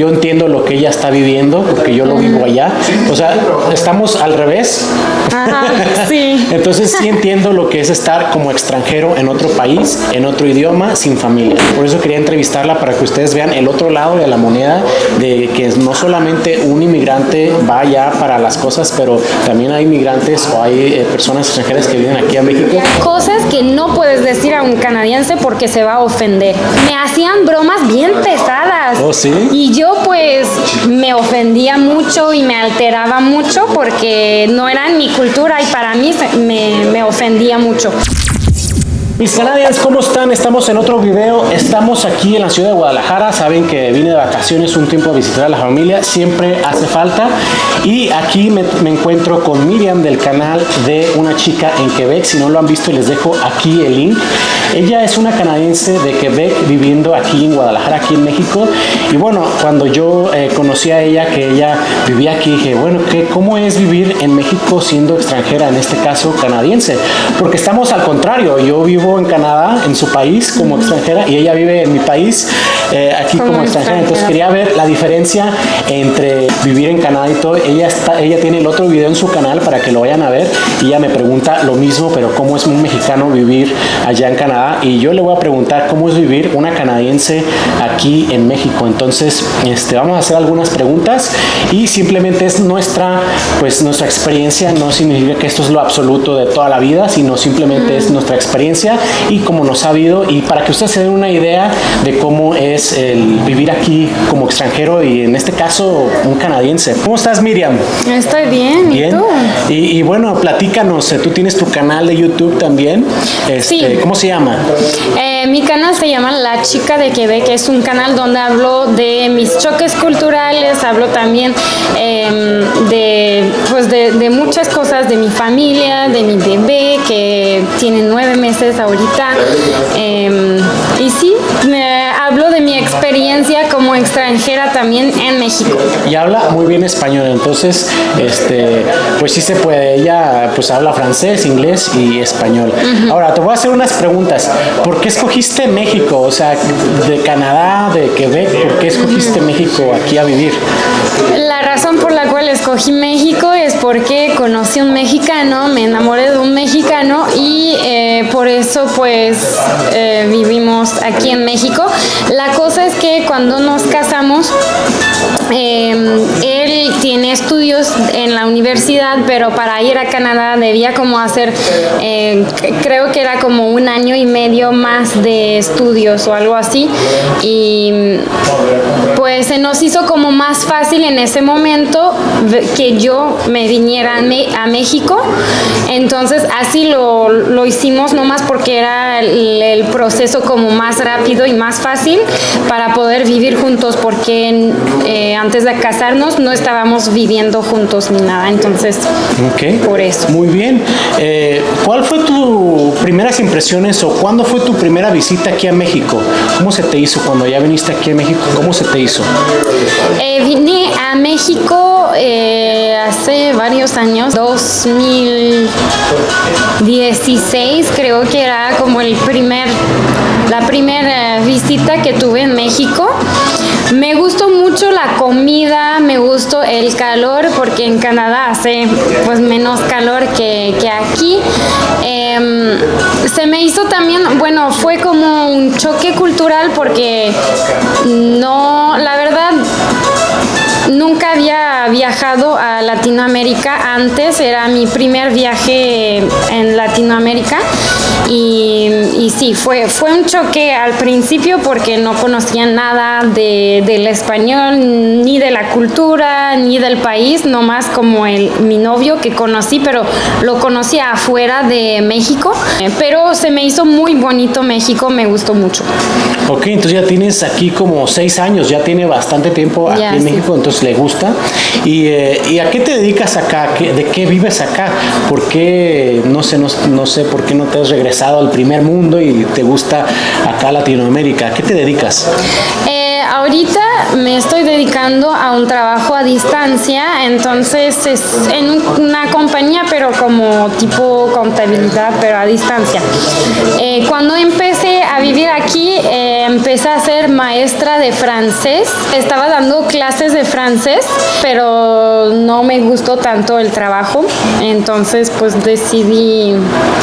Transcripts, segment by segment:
yo entiendo lo que ella está viviendo porque yo lo vivo allá. O sea, estamos al revés. Ajá, sí. Entonces sí entiendo lo que es estar como extranjero en otro país, en otro idioma, sin familia. Por eso quería entrevistarla para que ustedes vean el otro lado de la moneda, de que no solamente un inmigrante va allá para las cosas, pero también hay inmigrantes o hay personas extranjeras que vienen aquí a México. Cosas que no puedes decir a un canadiense porque se va a ofender. Me hacían bromas bien pesadas. ¿Oh, sí? Y yo pues me ofendía mucho y me alteraba mucho porque no era en mi cultura y para mí me ofendía mucho. Mis canadiens, ¿cómo están? Estamos en otro video. Estamos aquí en la ciudad de Guadalajara. Saben que vine de vacaciones un tiempo a visitar a la familia. Siempre hace falta. Y aquí me encuentro con Miriam del canal de una chica en Quebec. Si no lo han visto, les dejo aquí el link. Ella es una canadiense de Quebec viviendo aquí en Guadalajara, aquí en México. Y bueno, cuando yo conocí a ella, que ella vivía aquí, dije, bueno, ¿cómo es vivir en México siendo extranjera, en este caso canadiense? Porque estamos al contrario. Yo vivo en Canadá, en su país, como extranjera, y ella vive en mi país, aquí como extranjera. Entonces quería ver la diferencia entre vivir en Canadá y todo. Ella tiene el otro video en su canal para que lo vayan a ver, y ella me pregunta lo mismo, pero cómo es un mexicano vivir allá en Canadá, y yo le voy a preguntar cómo es vivir una canadiense aquí en México. Entonces vamos a hacer algunas preguntas y simplemente es nuestra experiencia. No significa que esto es lo absoluto de toda la vida, sino simplemente es nuestra experiencia y cómo nos ha habido, y para que ustedes se den una idea de cómo es el vivir aquí como extranjero y en este caso un canadiense. ¿Cómo estás, Miriam? Estoy bien. Bien. ¿Y tú? Y bueno, platícanos, tú tienes tu canal de YouTube también. Sí. ¿Cómo se llama? Mi canal se llama La Chica de Quebec. Es un canal donde hablo de mis choques culturales, hablo también de muchas cosas, de mi familia, de mi bebé que tiene 9 meses ahorita. Y sí, hablo de mi experiencia como extranjera también en México. Y habla muy bien español, entonces pues sí se puede. Ella pues habla francés, inglés y español. Ahora te voy a hacer unas preguntas. ¿Por qué escogiste México? O sea, de Canadá, de Quebec, ¿por qué escogiste México aquí a vivir? La razón por la cual escogí México es porque conocí a un mexicano, me enamoré de un mexicano y por eso pues vivimos aquí en México. La cosa es que cuando nos casamos, él tiene estudios en la universidad, pero para ir a Canadá debía como hacer, creo que era como 1 año y medio más de estudios o algo así, y pues se nos hizo como más fácil en ese momento que yo me viniera a México. Entonces así lo hicimos, nomás porque era el proceso como más rápido y más fácil para poder vivir juntos, porque antes de casarnos no estábamos viviendo juntos ni nada, entonces por eso. Muy bien. ¿Cuál fue tus primeras impresiones o cuándo fue tu primera visita aquí a México? ¿Cómo se te hizo cuando ya viniste aquí a México? ¿Cómo se te hizo? Vine a México hace varios años, 2016 creo que era como la primera visita que tuve en México. Me gustó mucho la comida, me gustó el calor, porque en Canadá hace pues menos calor que aquí. Se me hizo también, bueno, fue como un choque cultural porque la verdad, nunca había viajado a Latinoamérica antes, era mi primer viaje en Latinoamérica y sí, fue un choque al principio porque no conocía nada del español, ni de la cultura, ni del país, nomás como mi novio que conocí, pero lo conocía afuera de México, pero se me hizo muy bonito México, me gustó mucho. Ok, entonces ya tienes aquí como 6 años, ya tiene bastante tiempo aquí en México, entonces le gusta. ¿Y a qué te dedicas acá? ¿De qué vives acá? ¿Por qué, no sé por qué no te has regresado al primer mundo y te gusta acá Latinoamérica? ¿A qué te dedicas? Ahorita ahorita me estoy dedicando a un trabajo a distancia, entonces es en una compañía, pero como tipo contabilidad, pero a distancia. Cuando empecé a vivir aquí, empecé a ser maestra de francés. Estaba dando clases de francés, pero no me gustó tanto el trabajo, entonces pues decidí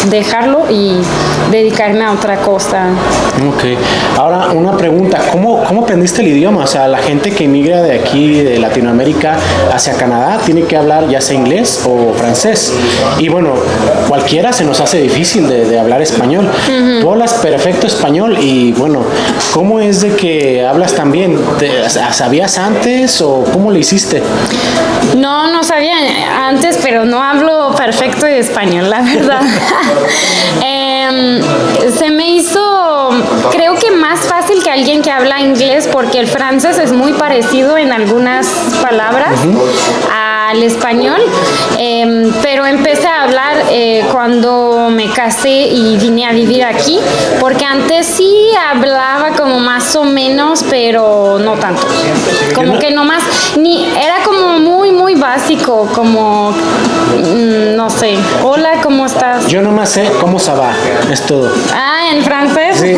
dejarlo y dedicarme a otra cosa. Ok. Ahora una pregunta, ¿cómo aprendiste el idioma? O sea, la gente que emigra de aquí, de Latinoamérica hacia Canadá, tiene que hablar ya sea inglés o francés. Y bueno, cualquiera se nos hace difícil de hablar español. Tú hablas perfecto español y bueno, ¿cómo es de que hablas tan bien? ¿Sabías antes o cómo le hiciste? No sabía antes, pero no hablo perfecto español, la verdad. Se me hizo, creo que más fácil que alguien que habla inglés, porque el francés es muy parecido en algunas palabras al español, pero empecé a hablar cuando me casé y vine a vivir aquí, porque antes sí hablaba como más o menos, pero no tanto. Como que nomás, era como muy básico, como, no sé, hola, ¿cómo estás? Yo nomás sé cómo se va, es todo. Ah, ¿en francés? Sí.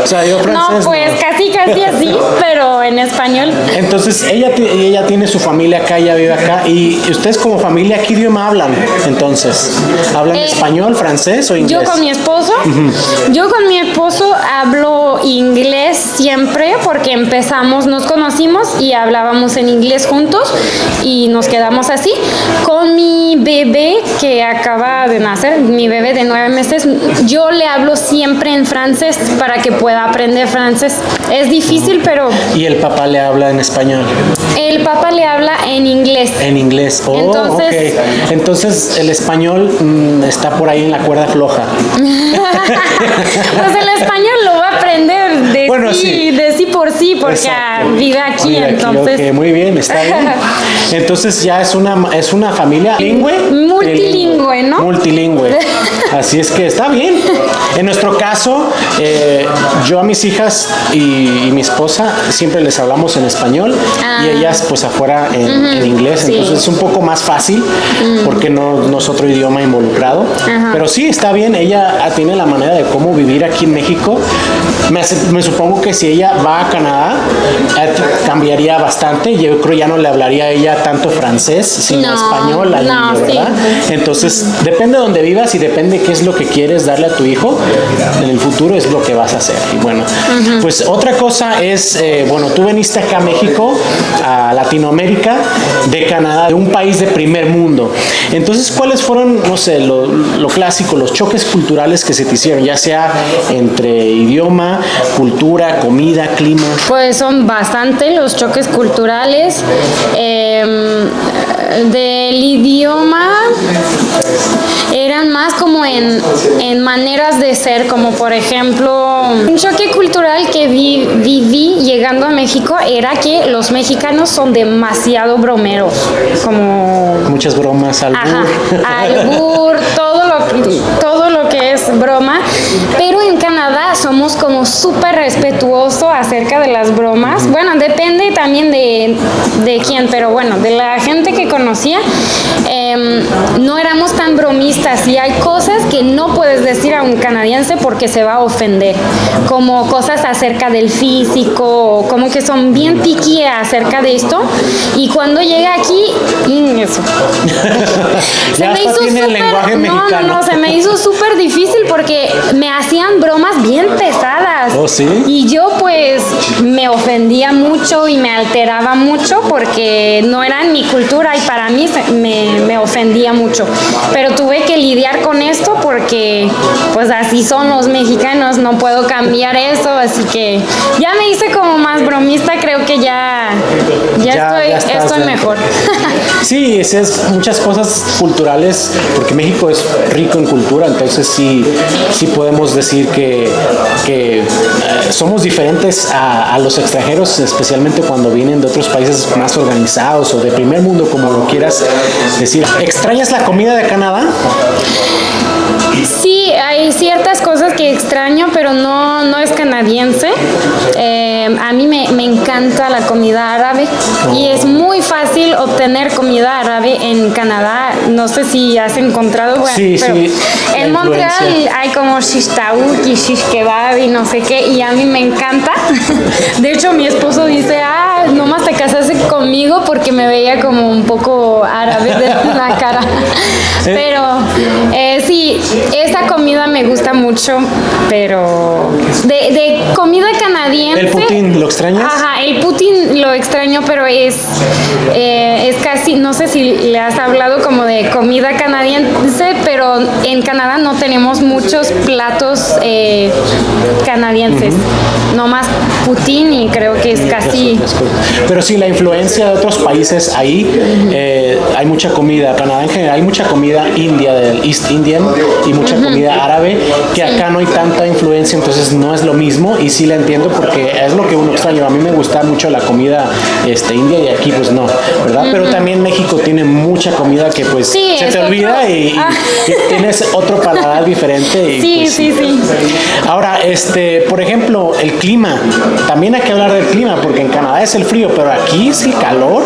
O sea, yo francés no, pues no. casi así, pero en español. Entonces, ella tiene su familia acá, ella vive acá. ¿Y ustedes como familia qué idioma hablan? Entonces, ¿hablan español, francés o inglés? Yo con mi esposo, yo con mi esposo hablo inglés siempre porque nos conocimos y hablábamos en inglés juntos y nos quedamos así. Con mi bebé que acaba de nacer, mi bebé de 9 meses, yo le hablo siempre en francés para que pueda aprender francés. Es difícil, pero... ¿Y el papá le habla en español? El papá le habla en inglés. En inglés. Oh, Entonces, okay. Entonces el español está por ahí en la cuerda floja. Pues el español lo va a aprender de sí por sí, porque vive aquí, entonces. Okay, muy bien, está bien. Entonces ya es una familia multilingüe, ¿no? Multilingüe. Así es que está bien. En nuestro caso, yo a mis hijas y mi esposa siempre les hablamos en español y ellas pues afuera en inglés. Sí. Entonces es un poco más fácil porque no es otro idioma involucrado. Pero sí, está bien. Ella tiene la manera de cómo vivir aquí en México. Me supongo que si ella va a Canadá, cambiaría bastante. Yo creo ya no le hablaría a ella tanto francés, sino español al niño, ¿verdad? Sí. Entonces, depende de donde vivas y depende qué es lo que quieres darle a tu hijo. En el futuro es lo que vas a hacer. Y bueno, pues otra cosa es, tú veniste acá a México, a Latinoamérica, de Canadá, de un país de primer mundo. Entonces, ¿cuáles fueron, no sé, lo clásico, los choques culturales que se te hicieron, ya sea entre idioma, cultura, comida, clima? Pues son bastante los choques culturales. Del idioma eran más como en maneras de ser, como por ejemplo, un choque cultural que viví llegando a México era que los mexicanos son demasiado bromeros, como... Muchas bromas, albur, todo lo que es broma, pero en Canadá somos como súper respetuosos acerca de las bromas. Bueno, depende también de quién, pero bueno, de la gente que conocía, no éramos tan bromistas y hay cosas que no puedes decir a un canadiense porque se va a ofender, como cosas acerca del físico, como que son bien picky acerca de esto, y cuando llega aquí, eso. Ya hasta tiene el lenguaje mexicano. No, se me hizo súper difícil porque me hacían bromas bien pesadas. ¿Oh, sí? Y yo pues me ofendía mucho y me alteraba mucho porque no era en mi cultura y para mí me ofendía mucho. Pero tuve que lidiar con esto porque pues así son los mexicanos, no puedo cambiar eso, así que ya me hice como más bromista, creo que ya estoy mejor. Sí, es muchas cosas culturales, porque México es rico en cultura, entonces sí podemos decir que somos diferentes a los extranjeros, especialmente cuando vienen de otros países más organizados o de primer mundo, como lo quieras decir. ¿Extrañas la comida de Canadá? Sí, hay ciertas cosas que extraño, pero no es canadiense. A mí me encanta la comida árabe y es muy fácil obtener comida árabe en Canadá. No sé si has encontrado, bueno, Sí, pero sí, en Montreal hay como shish taouk y shish kebab y no sé qué, y a mí me encanta. De hecho, mi esposo dice, nomás te casaste conmigo porque me veía como un poco árabe de la cara. Pero sí, esa comida me gusta mucho, pero de comida canadiense. ¿El poutine lo extrañas? Ajá, el poutine lo extraño, pero es casi, no sé si le has hablado como de comida canadiense, pero en Canadá no tenemos muchos platos canadienses. No más poutine y creo que es casi... Pero sí, la influencia de otros países ahí, hay mucha comida, Canadá en general, hay mucha comida india, del East Indian, y mucha comida árabe, que acá no hay tanta influencia, entonces no es lo mismo, y sí la entiendo porque es lo que uno extraña. A mí me gusta mucho la comida india y aquí pues no, ¿verdad? Pero también México tiene mucha comida que pues Sí, se es te otro- olvida y tienes otro paladar diferente. Y, Sí, pues, sí. Ahora, por ejemplo, el clima. También hay que hablar del clima, porque en Canadá es el frío, pero aquí es el calor.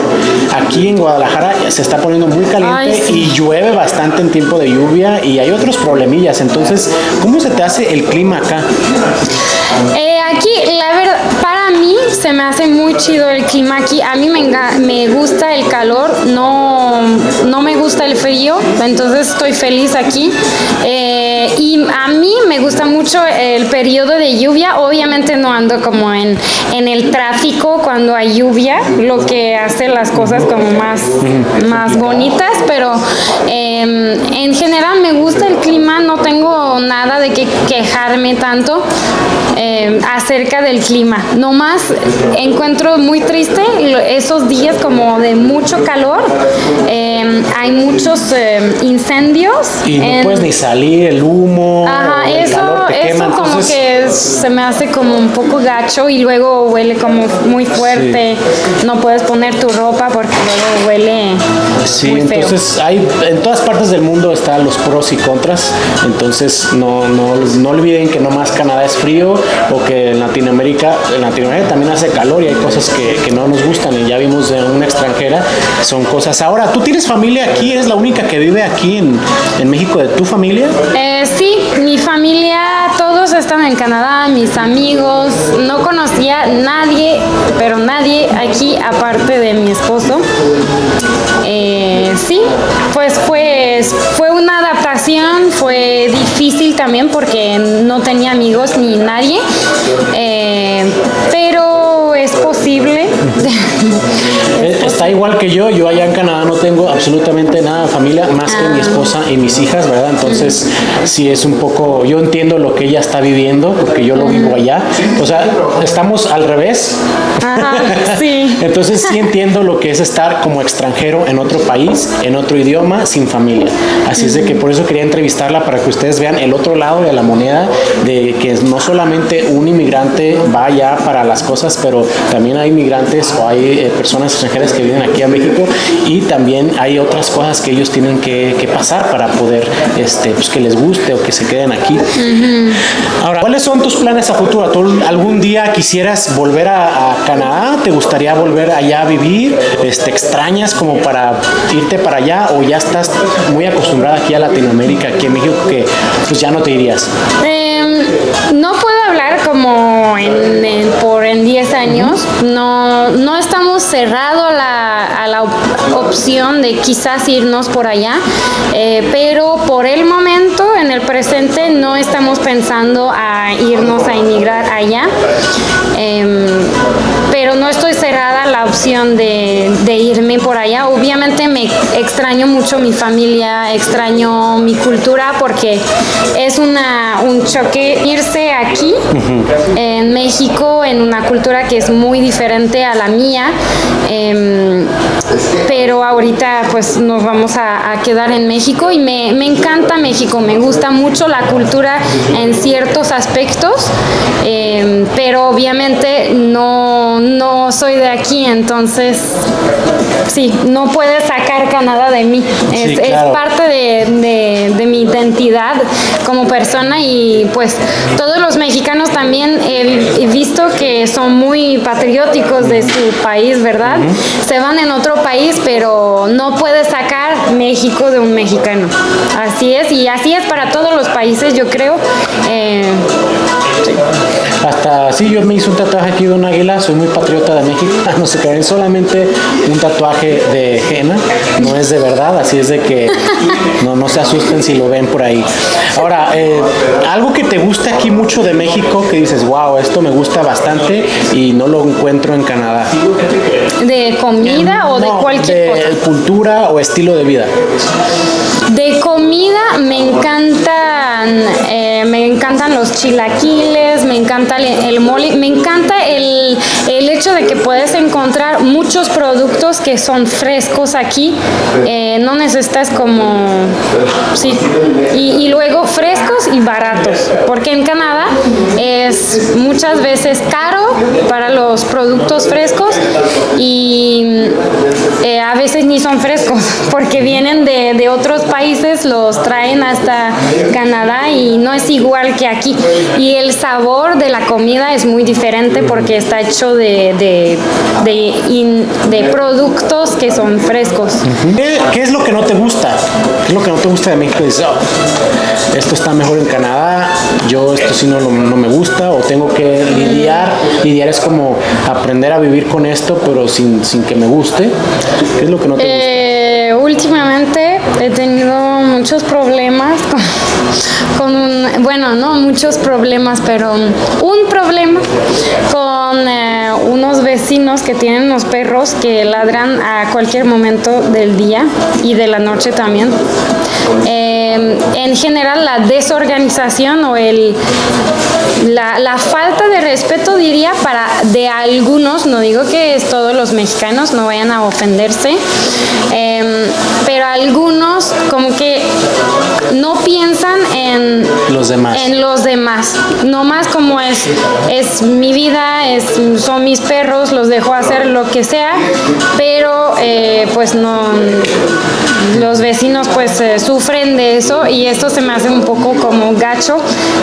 Aquí en Guadalajara se está poniendo muy caliente. Ay, sí. Y llueve bastante en tiempo de lluvia y hay otros problemillas. Entonces, ¿cómo se te hace el clima acá? Aquí, la verdad, para mí se me hace muy chido el clima aquí. A mí me gusta el calor, no me gusta el frío, entonces estoy feliz aquí. Y a mí me gusta mucho el periodo de lluvia. Obviamente no ando como en el tráfico cuando hay lluvia, lo que hace las cosas como más bonitas, pero en general me gusta el clima, no tengo nada de que quejarme tanto acerca del clima. Nomás encuentro muy triste esos días como de mucho calor. Hay muchos incendios. Y no puedes ni salir, el humo, Ajá, el calor te quema. eso como Entonces, que se me hace como un poco gacho y luego huele como muy fuerte. No puedes poner tu ropa porque luego huele sí, muy feo. entonces en todas partes del mundo están los pros y contras. Entonces no olviden que no más Canadá es frío, o que en Latinoamérica también hace calor y hay cosas que no nos gustan, y ya vimos de una extranjera, son cosas. Ahora, ¿tú tienes familia aquí? ¿Eres la única que vive aquí en México de tu familia? Sí, mi familia, todos están en Canadá, mis amigos, no conocía nadie, pero nadie aquí aparte de mi esposo. Sí, pues fue una adaptación, fue difícil también porque no tenía amigos ni nadie, pero es posible. Está igual que yo allá en Canadá no tengo absolutamente nada de familia más que mi esposa y mis hijas, ¿verdad? Entonces sí es un poco, yo entiendo lo que ella está viviendo porque yo lo vivo allá, o sea, estamos al revés. Ajá, sí. Entonces sí entiendo lo que es estar como extranjero en otro país, en otro idioma, sin familia. Así es de que por eso quería entrevistarla, para que ustedes vean el otro lado de la moneda, de que no solamente un inmigrante va allá para las cosas, pero también hay inmigrantes o hay personas extranjeras que vienen aquí a México, y también hay otras cosas que ellos tienen que pasar para poder pues que les guste o que se queden aquí. Ahora, ¿cuáles son tus planes a futuro? ¿Tú algún día quisieras volver a Canadá? ¿Te gustaría volver allá a vivir? ¿Extrañas como para irte para allá, o ya estás muy acostumbrada aquí a Latinoamérica, aquí en México, que pues ya no te irías? No puedo hablar como en 10 años. No estamos cerrados a la opción de quizás irnos por allá, pero por el momento, en el presente, no estamos pensando a irnos a inmigrar allá. Pero no estoy cerrada a la opción de irme por allá. Obviamente me extraño mucho mi familia, extraño mi cultura, porque es un choque irse aquí en México en una cultura que es muy diferente a la mía. pero ahorita pues nos vamos a quedar en México y me encanta México, me gusta mucho la cultura en ciertos aspectos, pero obviamente no soy de aquí, entonces sí, no puedes sacar Canadá de mí, Sí, claro. es parte de mi identidad como persona y pues todos los mexicanos también he visto que son muy patrióticos de su país, ¿verdad? Se van en otro país, pero no puedes sacar México de un mexicano. Así es, y así es para todos los países, yo creo. Sí. Hasta sí, yo me hice un tatuaje aquí de un águila, soy muy patriota de México. No se crean, solamente un tatuaje de henna, no es de verdad, así es de que no se asusten si lo ven por ahí. Ahora, algo que te gusta aquí mucho de México, que dices, wow, esto me gusta bastante y no lo encuentro en Canadá. ¿De comida o de cualquier cosa? De cultura o estilo de vida. De comida me encantan los chilaquiles, me encanta el mole, me encanta el hecho de que puedes encontrar muchos productos que son frescos aquí, no necesitas como, sí, y luego frescos y baratos, porque en Canadá es muchas veces caro para los productos frescos y a veces ni son frescos, porque vienen de otros países, los traen hasta Canadá y no es igual que aquí. Y el sabor de la comida es muy diferente porque está hecho de productos que son frescos. ¿Qué es lo que no te gusta? ¿Qué es lo que no te gusta de México? Dices, oh, esto está mejor en Canadá, yo esto sí no me gusta, o tengo que lidiar es como aprender a vivir con esto, pero sin que me guste. ¿Qué es lo que no te gusta? Últimamente he tenido muchos problemas bueno, no muchos problemas, pero un problema con unos vecinos que tienen unos perros que ladran a cualquier momento del día y de la noche también. En general, la desorganización o la falta de respeto, diría, de algunos, no digo que todos los mexicanos, no vayan a ofenderse, pero algunos como que no piensan en los demás, no más como es mi vida, son mis perros, los dejo hacer lo que sea, pero pues no, los vecinos pues sufren de eso y esto se me hace un poco como gacho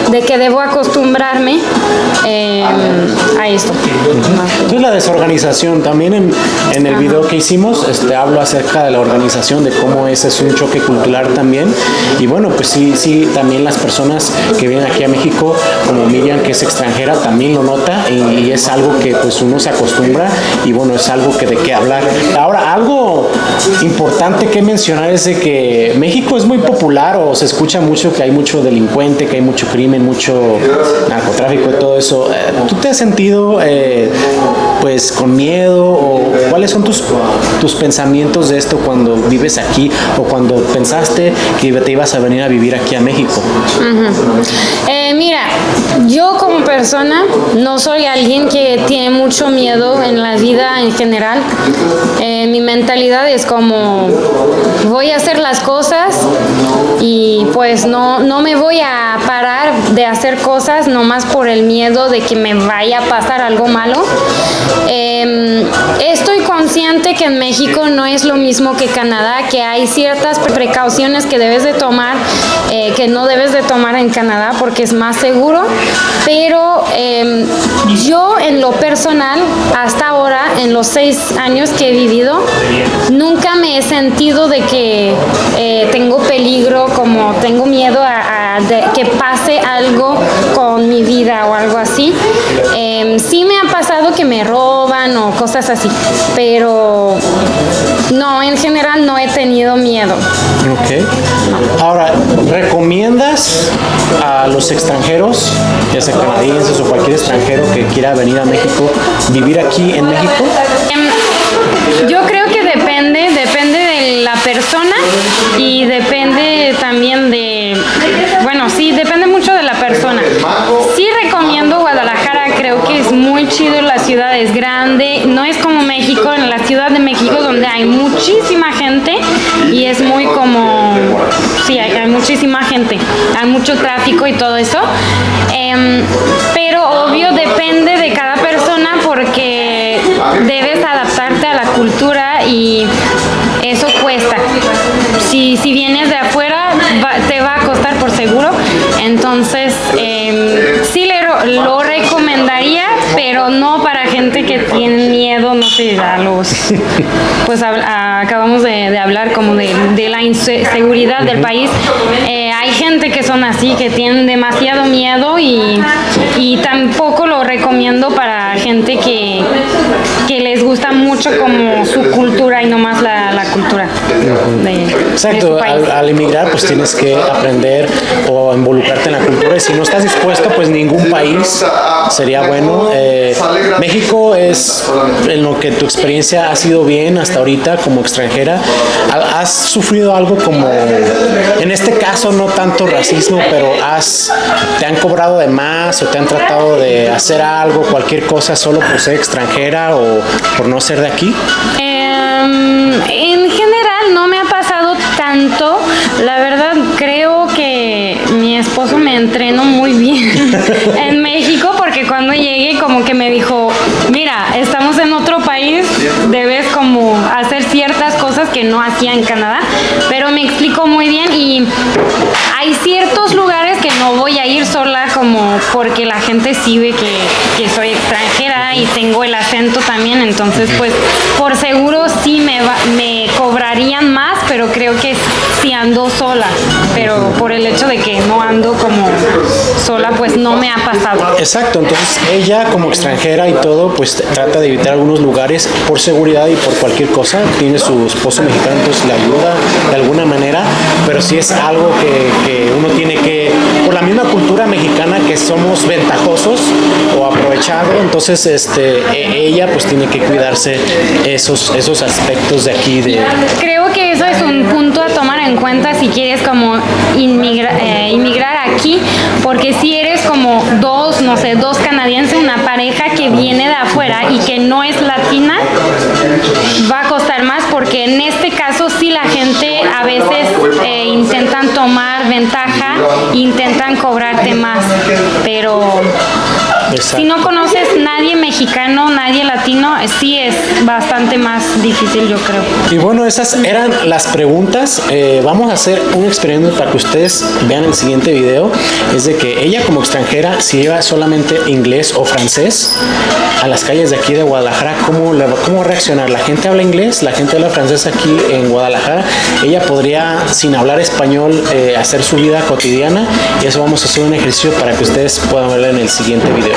de que debo acostumbrarme a esto. Entonces la desorganización, también en el video que hicimos hablo acerca de la organización, de cómo ese es un choque cultural también, y bueno, pues sí, también las personas que vienen aquí a México, como Miriam, que es extranjera, también lo nota y es algo que pues uno se acostumbra y bueno, es algo que de qué hablar. Ahora, algo importante que mencionar es de que México es muy popular, o se escucha mucho que hay mucho delincuente, que hay mucho crimen, mucho narcotráfico y todo eso. ¿Tú te has sentido pues con miedo, o cuáles son tus pensamientos de esto cuando vives aquí o cuando pensaste que te ibas a venir a vivir aquí a México? Mira, yo como persona no soy alguien que tiene mucho miedo en la vida en general. Mi mentalidad es como voy a hacer las cosas y pues no me voy a parar de hacer cosas nomás por el miedo de que me vaya a pasar algo malo. Estoy consciente que en México no es lo mismo que Canadá, que hay ciertas precauciones que debes de tomar, que no debes de tomar en Canadá porque es más seguro, pero yo en lo personal, hasta ahora, en los 6 años que he vivido, nunca me he sentido de que tengo peligro, como tengo miedo de que pase algo con mi vida o algo así. Sí me ha pasado que me roban o cosas así, pero no, en general no he tenido miedo. Ok. Ahora, ¿recomiendas a los extranjeros, ya sea canadienses o cualquier extranjero que quiera venir a México, vivir aquí en México? Yo creo que depende de la persona y depende también depende mucho de la persona. Sí recomiendo Guadalajara, creo que es muy chido, la ciudad es grande, no es como México México, en la Ciudad de México, donde hay muchísima gente y es muy como, sí, hay muchísima gente, hay mucho tráfico y todo eso. Pero obvio depende de cada persona porque debes adaptarte a la cultura y eso cuesta. Si vienes de afuera te va a costar por seguro. Entonces sí lo recomendaría, pero no para gente que tiene miedo, no sé, a los... Pues acabamos de hablar como de la inseguridad del país. Hay gente que son así, que tienen demasiado miedo y tampoco lo recomiendo para gente que les gusta mucho como su cultura y no más la cultura Exacto, de su país. al emigrar pues tienes que aprender o involucrarte en la cultura y si no estás dispuesto pues ningún país sería bueno. México es en lo que tu experiencia ha sido bien hasta ahorita como extranjera. ¿Has sufrido algo como, en este caso no tanto racismo, pero te han cobrado de más o te han tratado de hacer algo, cualquier cosa solo por ser extranjera o por no ser de aquí? En general no me ha pasado tanto. La verdad creo que mi esposo me entrenó muy bien en México porque cuando llegué como que me dijo, mira, estamos en otro país, debes como hacer ciertas cosas que no hacía en Canadá, pero me explicó muy bien y hay ciertos lugares que no voy a ir sola como porque la gente sí ve que soy extranjera y tengo el acento también, entonces pues por seguro sí me cobrarían más, pero creo que sí ando sola, pero por el hecho de que no ando como sola pues no me ha pasado. Exacto, entonces ella como extranjera y todo pues trata de evitar algunos lugares por seguridad y por cualquier cosa. Tiene su esposo mexicano, entonces le ayuda de alguna manera, pero sí es algo que uno tiene que, por la misma cultura mexicana que somos ventajosos o aprovechados, entonces ella pues tiene que cuidarse esos aspectos de aquí. Creo que eso es un punto a tomar en cuenta si quieres como inmigrar aquí, porque si eres como dos canadienses, una pareja que viene de afuera y que no es latina, va a costar más porque en este caso sí la gente a veces intentan tomar ventaja, intentan cobrarte más, pero Exacto. Si no conoces nadie mexicano, nadie latino, sí es bastante más difícil, yo creo. Y bueno, esas eran las preguntas. Vamos a hacer un experimento para que ustedes vean el siguiente video. Es de que ella como extranjera, si lleva solamente inglés o francés a las calles de aquí de Guadalajara, ¿cómo va a reaccionar? La gente habla inglés, la gente habla francés aquí en Guadalajara. Ella podría, sin hablar español, hacer su vida cotidiana. Y eso vamos a hacer un ejercicio para que ustedes puedan verlo en el siguiente video.